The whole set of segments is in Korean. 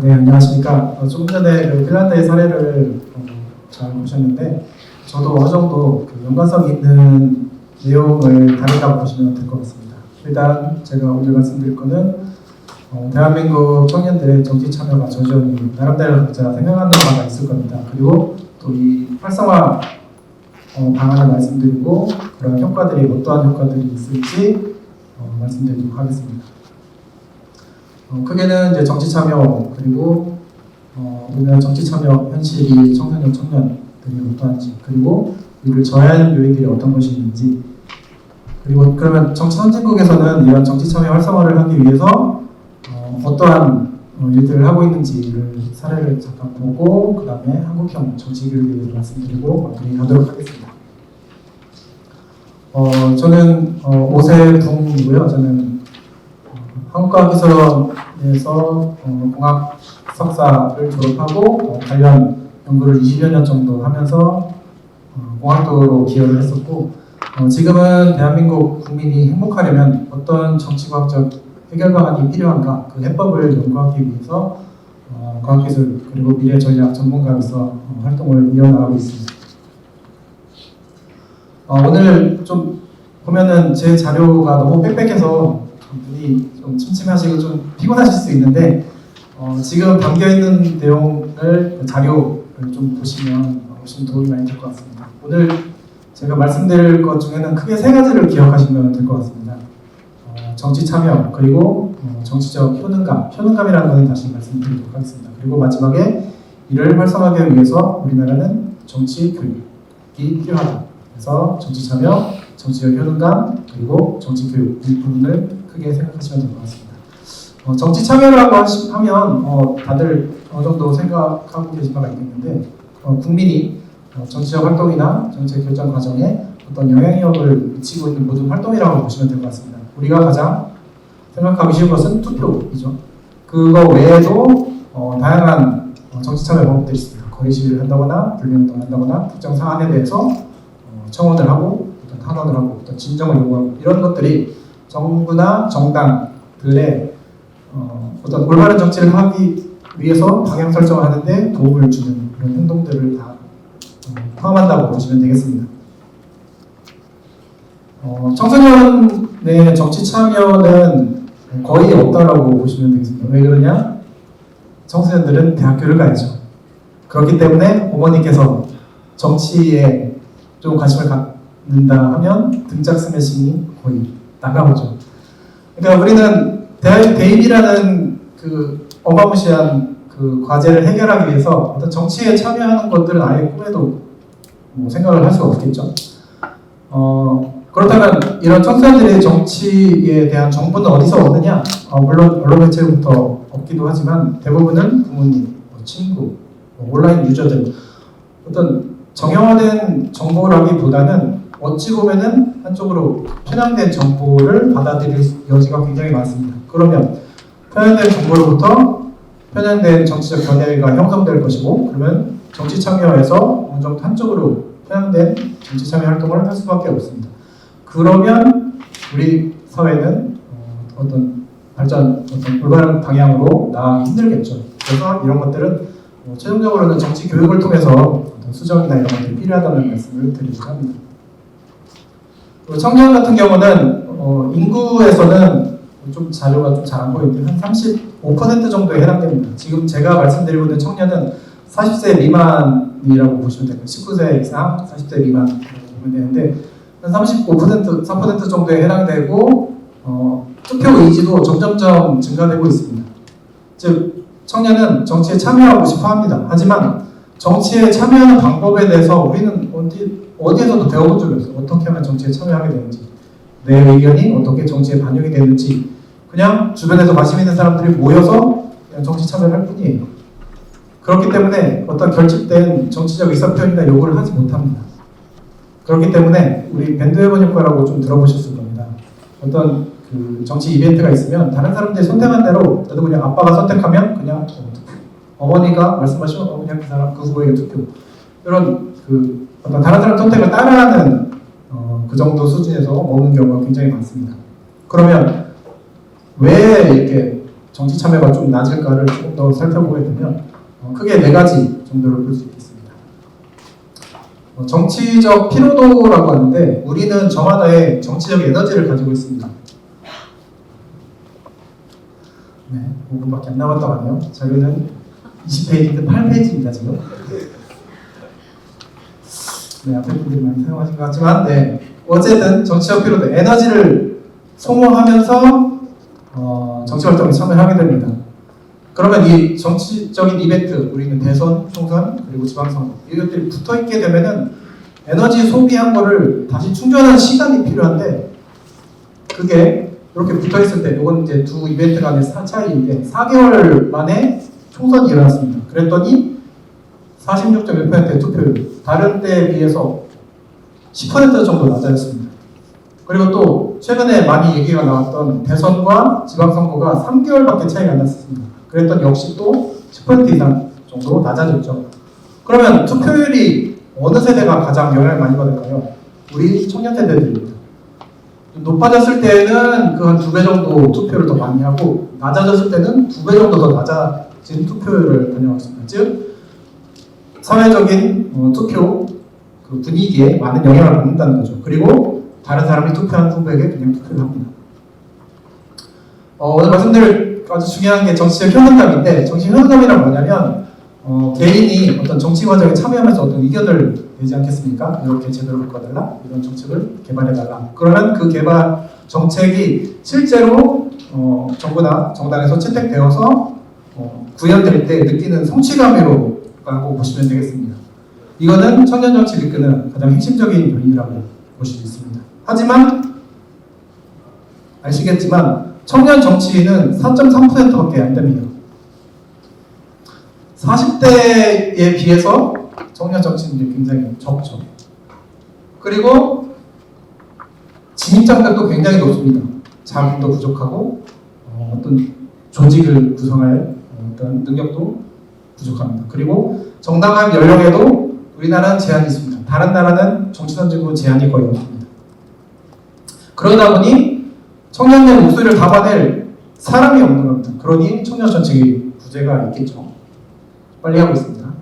네, 안녕하십니까. 조금 전에 그 핀란드의 사례를 잘 보셨는데, 저도 어느 정도 그 연관성 있는 내용을 다뤘다고 보시면 될 것 같습니다. 일단 제가 오늘 말씀드릴 거는 대한민국 청년들의 정치 참여가 저전히 나름대로 각자 생각하는 바가 있을 겁니다. 그리고 또 이 활성화 방안을 말씀드리고 그런 효과들이 어떠한 효과들이 있을지 말씀드리도록 하겠습니다. 크게는 이제 정치 참여 그리고 우리나라 정치 참여 현실이 청소년 청년들이 어떠한지 그리고 이를 저해하는 요인들이 어떤 것이 있는지 그리고 그러면 정치 선진국에서는 이런 정치 참여 활성화를 하기 위해서 어떠한 일들을 하고 있는지를 사례를 잠깐 보고 그 다음에 한국형 정치 교육에 대해서 말씀드리고 마무리하도록 하겠습니다. 저는 오세붕이고요. 저는 한국과학기술원에서 공학 석사를 졸업하고 관련 연구를 20여 년 정도 하면서 공학도로 기여를 했었고 지금은 대한민국 국민이 행복하려면 어떤 정치과학적 해결 방안이 필요한가 그 해법을 연구하기 위해서 과학기술 그리고 미래전략 전문가로서 활동을 이어나가고 있습니다. 오늘 좀 보면은 제 자료가 너무 빽빽해서 눈이 좀 침침하시고 좀 피곤하실 수 있는데 지금 담겨있는 내용을 자료를 좀 보시면 훨씬 도움이 많이 될 것 같습니다. 오늘 제가 말씀드릴 것 중에는 크게 세 가지를 기억하시면 될 것 같습니다. 정치 참여 그리고 정치적 효능감이라는 것은 다시 말씀드리도록 하겠습니다. 그리고 마지막에 이를 활성화하기 위해서 우리나라는 정치 교육이 필요하다. 그래서 정치 참여, 정치적 효능감 그리고 정치 교육 이 부분을 크게 생각하시면 될 것 같습니다. 정치 참여라고 하면 다들 어느 정도 생각하고 계신 바가 있겠는데 국민이 정치적 활동이나 정책 결정 과정에 어떤 영향력을 미치고 있는 모든 활동이라고 보시면 될 것 같습니다. 우리가 가장 생각하기 쉬운 것은 투표이죠. 그거 외에도 다양한 정치 참여 방법들이 있습니다. 거리 시위를 한다거나 불매운동을 한다거나 특정 사안에 대해서 청원을 하고 어떤 탄원을 하고 어떤 진정을 요구하고 이런 것들이 정부나 정당들의 어떤 올바른 정치를 하기 위해서 방향 설정을 하는데 도움을 주는 그런 행동들을 다 포함한다고 보시면 되겠습니다. 청소년의 정치 참여는 거의 없다라고 보시면 되겠습니다. 왜 그러냐? 청소년들은 대학교를 가야죠. 그렇기 때문에 어머니께서 정치에 좀 관심을 갖는다 하면 등짝 스매싱이 거의 나가보죠. 그러니까 우리는 대입이라는 그 어마무시한 그 과제를 해결하기 위해서 어떤 정치에 참여하는 것들은 아예 꿈에도 생각을 할 수가 없겠죠. 그렇다면 이런 청소년들의 정치에 대한 정보는 어디서 얻느냐? 물론 언론 매체부터 얻기도 하지만 대부분은 부모님, 친구, 온라인 유저들 어떤 정형화된 정보라기보다는 어찌 보면은 한쪽으로 편향된 정보를 받아들일 여지가 굉장히 많습니다. 그러면 편향된 정보로부터 편향된 정치적 견해가 형성될 것이고 그러면 정치 참여에서 어느 정도 한쪽으로 편향된 정치 참여 활동을 할 수밖에 없습니다. 그러면 우리 사회는 어떤 올바른 방향으로 나아가기 힘들겠죠. 그래서 이런 것들은 최종적으로는 정치 교육을 통해서 수정이나 이런 것들이 필요하다는 말씀을 드리고자 합니다. 청년 같은 경우는 인구에서는 좀 자료가 좀 잘 안 보이는데 한 35% 정도에 해당됩니다. 지금 제가 말씀드리고 있는 청년은 40세 미만이라고 보시면 되고요. 19세 이상 40세 미만이라고 보면 되는데 한 35%, 4% 정도에 해당되고 투표 의지도 점점점 증가되고 있습니다. 즉 청년은 정치에 참여하고 싶어 합니다. 하지만 정치에 참여하는 방법에 대해서 우리는 어디에서도 배워본 적이 없어요. 어떻게 하면 정치에 참여하게 되는지, 내 의견이 어떻게 정치에 반영이 되는지 그냥 주변에서 관심 있는 사람들이 모여서 그냥 정치 참여를 할 뿐이에요. 그렇기 때문에 어떤 결집된 정치적 의사표현이나 요구를 하지 못합니다. 그렇기 때문에 우리 밴드웨건 효과라고 좀 들어보셨을 겁니다. 어떤 그 정치 이벤트가 있으면 다른 사람들이 선택한 대로 나도 그냥 아빠가 선택하면 그냥 어머니가 말씀하시면 그냥 그 사람 그 후보에게 투표 이런 그 어떤 다른 사람 선택을 따라하는 그 정도 수준에서 먹는 경우가 굉장히 많습니다. 그러면 왜 이렇게 정치 참여가 좀 낮을까를 조금 더 살펴보게 되면 크게 4가지 정도를 볼 수 있겠습니다. 정치적 피로도라고 하는데 우리는 저마다의 정치적 에너지를 가지고 있습니다. 네, 5분밖에 안 남았다고 하네요. 자료는 20페이지인데 8페이지입니다, 지금. 네, 앞에 분들이 많이 사용하신 것 같지만, 네. 어쨌든 정치적 피로도, 에너지를 소모하면서 정치 활동에 참여하게 됩니다. 그러면 이 정치적인 이벤트, 우리는 대선, 총선, 그리고 지방선거, 이것들이 붙어 있게 되면은 에너지 소비한 거를 다시 충전하는 시간이 필요한데, 그게 이렇게 붙어 있을 때, 이건 이제 두 이벤트 간의 차이인데, 4개월 만에 총선이 일어났습니다. 그랬더니 46.1%의 투표율, 다른 때에 비해서 10% 정도 낮아졌습니다. 그리고 또 최근에 많이 얘기가 나왔던 대선과 지방선거가 3개월밖에 차이가 안 났습니다. 그랬더니 역시 또 10% 이상 정도 낮아졌죠. 그러면 투표율이 어느 세대가 가장 영향을 많이 받을까요? 우리 청년 세대들입니다. 높아졌을 때는 그 한 2배 정도 투표를 더 많이 하고, 낮아졌을 때는 2배 정도 더 낮아진 투표율을 반영했습니다. 즉 사회적인 투표 그 분위기에 많은 영향을 받는다는 거죠. 그리고 다른 사람이 투표한 후보에게 그냥 투표를 합니다. 오늘 말씀드릴 아주 중요한 게 정치적 현응감인데, 정치적 현응감이란 뭐냐면 개인이 어떤 정치 과정에 참여하면서 어떤 의견을 내지 않겠습니까? 이렇게 제도를 바꿔달라, 이런 정책을 개발해달라. 그러면 그 개발 정책이 실제로 정부나 정당에서 채택되어서 구현될 때 느끼는 성취감이라고 보시면 되겠습니다. 이거는 청년 정치를 이끄는 가장 핵심적인 요인이라고 보실 수 있습니다. 하지만 아시겠지만 청년 정치인은 4.3%밖에 안 됩니다. 40대에 비해서 청년 정치인들이 굉장히 적죠. 그리고 진입장벽도 굉장히 높습니다. 자금도 부족하고 어떤 조직을 구성할 어떤 능력도 부족합니다. 그리고 정당한 연령에도 우리나라는 제한이 있습니다. 다른 나라는 정치 선진국은 제한이 거의 없습니다. 그러다 보니 청년의 목소리를 담아낼 사람이 없는 겁니다. 그러니 청년 정책이 부재가 있겠죠. 빨리 하고 있습니다.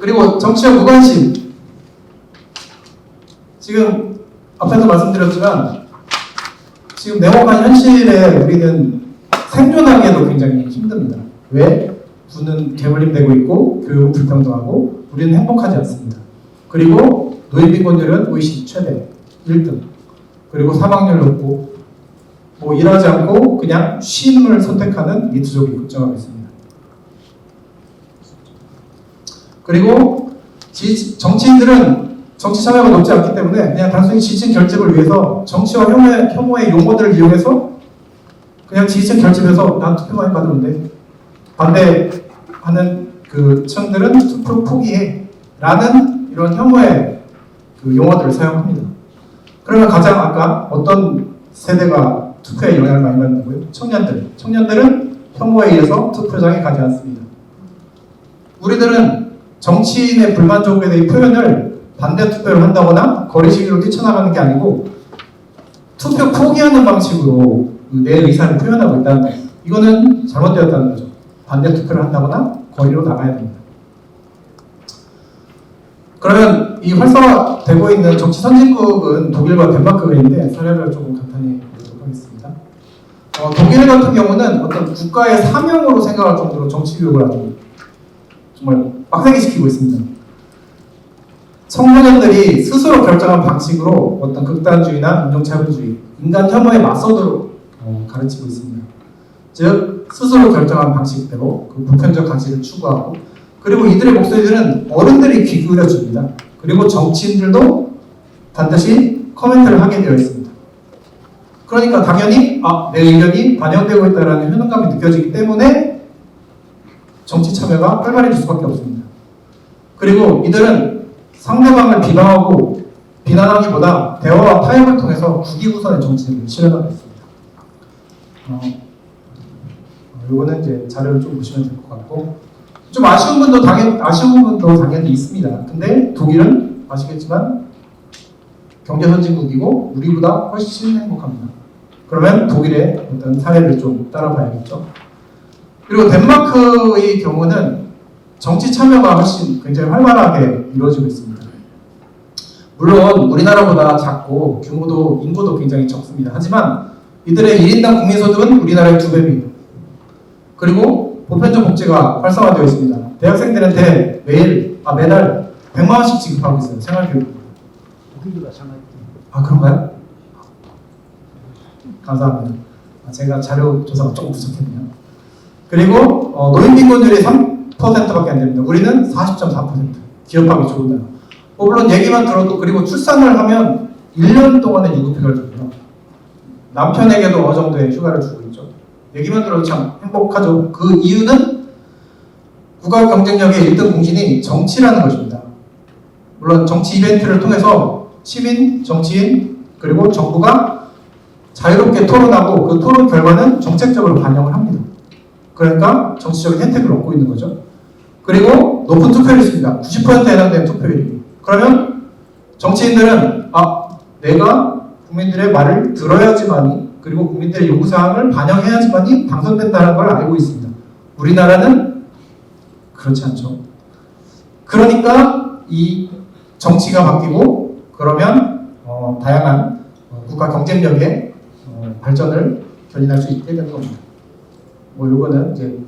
그리고 정치적 무관심. 지금 앞에서 말씀드렸지만 지금 냉혹한 현실에 우리는 생존하기에도 굉장히 힘듭니다. 왜? 부는 개물림되고 있고 교육은 불평등하고 우리는 행복하지 않습니다. 그리고 노인 빈곤율은 OECD 최대 1등. 그리고 사망률 높고 일하지 않고 그냥 쉼을 선택하는 미투족이 급증하고 있습니다. 그리고 정치인들은 정치 참여가 높지 않기 때문에 그냥 단순히 지지층 결집을 위해서 정치와 혐오의 용어들을 이용해서 그냥 지지층 결집해서 난 투표만 받으면 돼. 반대하는 그 층들은 투표 포기해. 라는 이런 혐오의 그 용어들을 사용합니다. 그러면 가장 아까 어떤 세대가 투표에 영향을 많이 받는다고요? 청년들. 청년들은 혐오에 의해서 투표장에 가지 않습니다. 우리들은 정치인의 불만족에 대해 표현을 반대 투표를 한다거나 거리시기로 뛰쳐나가는 게 아니고 투표 포기하는 방식으로 내 의사를 표현하고 있다는 거예요. 이거는 잘못되었다는 거죠. 반대 투표를 한다거나 거리로 나가야 됩니다. 그러면 이 활성화되고 있는 정치 선진국은 독일과 덴마크가 있는데 사례를 조금 간단히 보도록 하겠습니다. 독일 같은 경우는 어떤 국가의 사명으로 생각할 정도로 정치 교육을 아주 정말 빡세게 시키고 있습니다. 청소년들이 스스로 결정한 방식으로 어떤 극단주의나 인종차별주의, 인간 혐오에 맞서도록 가르치고 있습니다. 즉 스스로 결정한 방식대로 그 보편적 가치를 추구하고, 그리고 이들의 목소리들은 어른들이 귀 기울여 줍니다. 그리고 정치인들도 반드시 코멘트를 하게 되어 있습니다. 그러니까 당연히 내 의견이 반영되고 있다는 효능감이 느껴지기 때문에 정치 참여가 활발해질 수밖에 없습니다. 그리고 이들은 상대방을 비방하고 비난하기보다 대화와 타협을 통해서 국위구선의 정치를 실현하고 있습니다. 이거는 이제 자료를 좀 보시면 될 것 같고, 좀 아쉬운 분도 당연히 있습니다. 근데 독일은 아시겠지만 경제 선진국이고 우리보다 훨씬 행복합니다. 그러면 독일의 어떤 사례를 좀 따라봐야겠죠. 그리고 덴마크의 경우는 정치 참여가 훨씬 굉장히 활발하게 이루어지고 있습니다. 물론 우리나라보다 작고 규모도 인구도 굉장히 적습니다. 하지만 이들의 1인당 국민소득은 우리나라의 2배입니다. 그리고 보편적 복지가 활성화되어 있습니다. 대학생들한테 매달 100만 원씩 지급하고 있어요. 생활교육. 아, 그런가요? 감사합니다. 제가 자료 조사가 조금 부족했네요. 그리고 노인 빈곤율이 3%밖에 안 됩니다. 우리는 40.4%. 기업하기 좋은 나라. 물론 얘기만 들어도, 그리고 출산을 하면 1년 동안의 유급휴가를 주고요. 남편에게도 어느 정도의 휴가를 주고 있죠. 얘기만 들어도 참 행복하죠. 그 이유는 국가 경쟁력의 1등 공신이 정치라는 것입니다. 물론 정치 이벤트를 통해서 시민, 정치인, 그리고 정부가 자유롭게 토론하고 그 토론 결과는 정책적으로 반영을 합니다. 그러니까 정치적인 혜택을 얻고 있는 거죠. 그리고 높은 투표율이 있습니다. 90%에 해당되는 투표율이. 그러면 정치인들은 내가 국민들의 말을 들어야지만이, 그리고 국민들의 요구사항을 반영해야지만이 당선된다는 걸 알고 있습니다. 우리나라는 그렇지 않죠. 그러니까 이 정치가 바뀌고 그러면 다양한 국가 경쟁력의 발전을 견인할 수 있게 되는 겁니다. 요거는 이제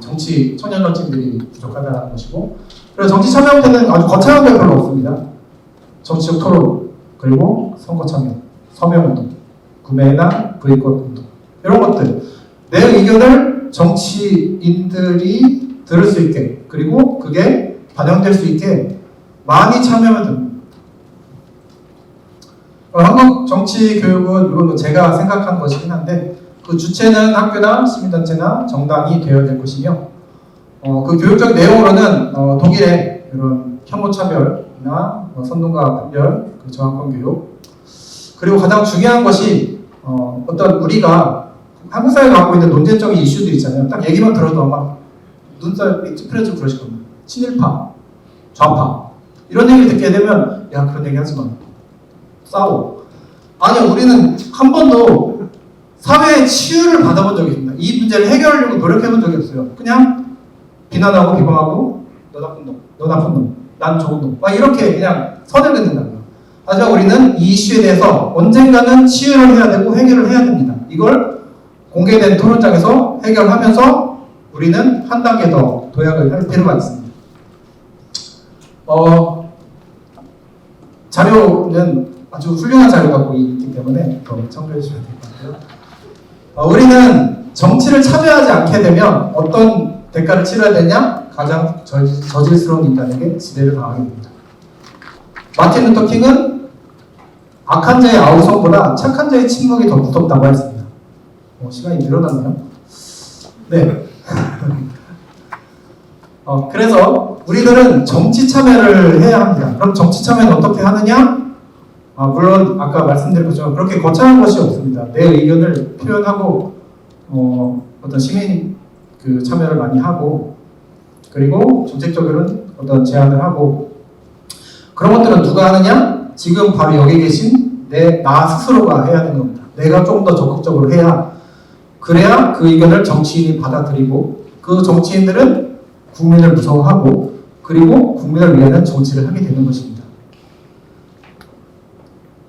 정치 청년 정치인들이 부족하다는 것이고, 그래서 정치 참여 형태는 아주 거창한 게 별로 없습니다. 정치적 토론, 그리고 선거 참여, 서명운동, 구매나 브이콧 운동, 이런 것들, 내 의견을 정치인들이 들을 수 있게, 그리고 그게 반영될 수 있게 많이 참여하면 됩니다. 한국 정치 교육은, 이건 제가 생각한 것이긴 한데, 그 주체는 학교나 시민단체나 정당이 되어야 될 것이며, 그 교육적 내용으로는 독일의 이런 혐오차별이나 선동과 분별, 그 저항권 교육, 그리고 가장 중요한 것이 어떤 우리가 한국 사회가 갖고 있는 논쟁적인 이슈들 있잖아요. 딱 얘기만 들어도 아마 눈살이 찌푸려지고 그러실 겁니다. 친일파, 좌파, 이런 얘기를 듣게 되면 야, 그런 얘기 하지 마, 싸워. 아니요, 우리는 한 번도 사회의 치유를 받아본 적이 있습니다. 이 문제를 해결하려고 노력해본 적이 없어요. 그냥 비난하고 비방하고 너 나쁜 놈, 너 나쁜 놈, 난 좋은 놈, 막 이렇게 그냥 선을 긋는다고요. 하지만 우리는 이 이슈에 대해서 언젠가는 치유를 해야 되고 해결을 해야 됩니다. 이걸 공개된 토론장에서 해결하면서 우리는 한 단계 더 도약을 할 필요가 있습니다. 자료는 아주 훌륭한 자료가 갖고 있기 때문에 더 참고해 주시면 될 것 같고요. 우리는 정치를 참여하지 않게 되면 어떤 대가를 치러야 되냐? 가장 저질스러운 인간에게 지배를 당하게 됩니다. 마틴 루터 킹은 악한 자의 아우성보다 착한 자의 침묵이 더 무섭다고 했습니다. 시간이 늘어났네요. 네. 그래서 우리들은 정치 참여를 해야 합니다. 그럼 정치 참여는 어떻게 하느냐? 물론 아까 말씀드린 것처럼 그렇게 거창한 것이 없습니다. 내 의견을 표현하고 어떤 시민 그 참여를 많이 하고, 그리고 정책적으로는 어떤 제안을 하고, 그런 것들은 누가 하느냐? 지금 바로 여기 계신 나 스스로가 해야 되는 겁니다. 내가 조금 더 적극적으로 해야, 그래야 그 의견을 정치인이 받아들이고, 그 정치인들은 국민을 무서워하고, 그리고 국민을 위하는 정치를 하게 되는 것입니다.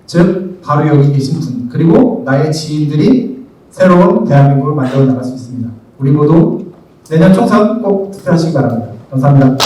즉 바로 여기 계신 분, 그리고 나의 지인들이 새로운 대한민국을 만들어 나갈 수 있습니다. 우리 모두 내년 총선 꼭 투표하시기 바랍니다. 감사합니다.